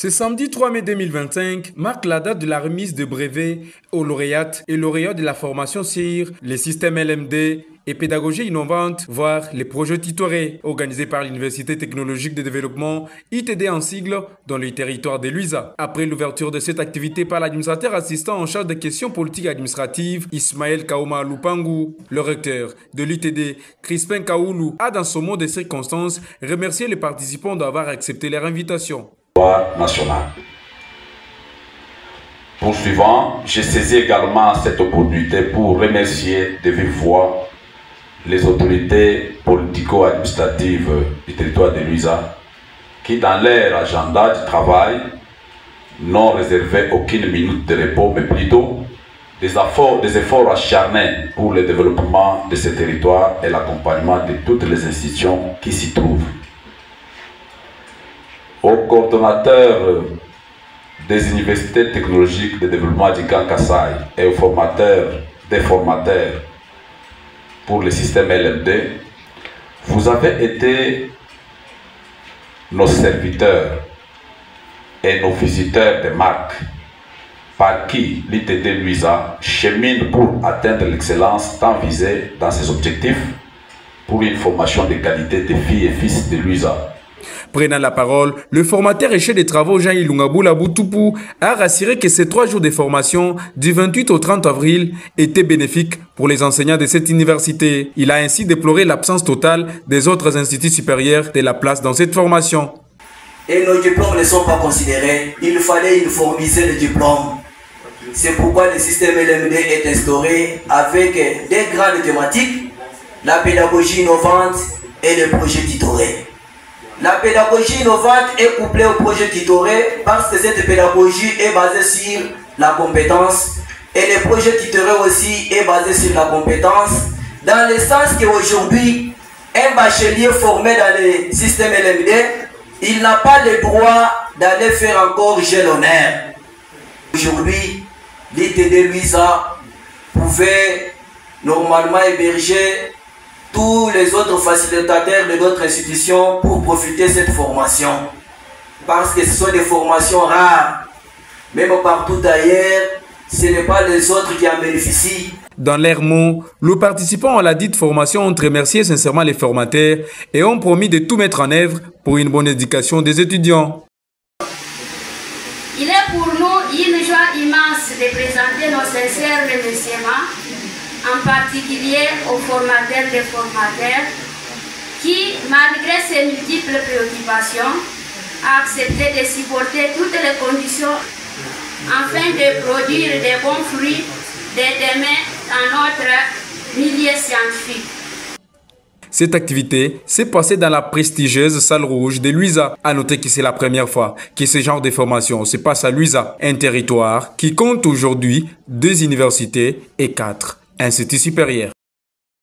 Ce samedi 3 mai 2025 marque la date de la remise de brevets aux lauréates et lauréats de la formation sur les systèmes LMD et pédagogie innovante, voire les projets tutorés, organisés par l'Université technologique de développement, ITD en sigle, dans le territoire de Luisa. Après l'ouverture de cette activité par l'administrateur assistant en charge des questions politiques et administratives, Ismaël Kaoma Lupangu, le recteur de l'ITD, Crispin Kaoulou, a dans son mot de circonstances remercié les participants d'avoir accepté leur invitation. National. Poursuivant, j'ai saisi également cette opportunité pour remercier de vive voix les autorités politico-administratives du territoire de Luisa qui, dans leur agenda du travail, n'ont réservé aucune minute de repos, mais plutôt des efforts acharnés pour le développement de ce territoire et l'accompagnement de toutes les institutions qui s'y trouvent. Au coordonnateur des universités technologiques de développement du Grand Kassai et aux formateurs des formateurs pour le système LMD, vous avez été nos serviteurs et nos visiteurs de marque par qui l'ITD Luisa chemine pour atteindre l'excellence tant visée dans ses objectifs pour une formation de qualité des filles et fils de Luisa. Prenant la parole, le formateur et chef des travaux Jean Ilungaboula Boutupou a rassuré que ces 3 jours de formation du 28 au 30 avril étaient bénéfiques pour les enseignants de cette université. Il a ainsi déploré l'absence totale des autres instituts supérieurs de la place dans cette formation. Et nos diplômes ne sont pas considérés. Il fallait uniformiser les diplômes. C'est pourquoi le système LMD est instauré avec des grandes thématiques, la pédagogie innovante et les projets tutorés. La pédagogie innovante est couplée au projet tutoré parce que cette pédagogie est basée sur la compétence et le projet tutoré aussi est basé sur la compétence dans le sens qu'aujourd'hui, un bachelier formé dans le système LMD, il n'a pas le droit d'aller faire encore G l'honneur. Aujourd'hui, l'ITD Luisa pouvait normalement héberger tous les autres facilitateurs de notre institution pour profiter de cette formation. Parce que ce sont des formations rares. Même partout ailleurs, ce n'est pas les autres qui en bénéficient. Dans leurs mots, les participants à la dite formation ont remercié sincèrement les formateurs et ont promis de tout mettre en œuvre pour une bonne éducation des étudiants. Il est pour nous une joie immense de présenter nos sincères remerciements, en particulier aux formateurs des formateurs qui, malgré ces multiples préoccupations, a accepté de supporter toutes les conditions afin de produire des bons fruits dès demain dans notre milieu scientifique. Cette activité s'est passée dans la prestigieuse salle rouge de Luisa. À noter que c'est la première fois que ce genre de formation se passe à Luisa, un territoire qui compte aujourd'hui 2 universités et 4 instituts supérieurs.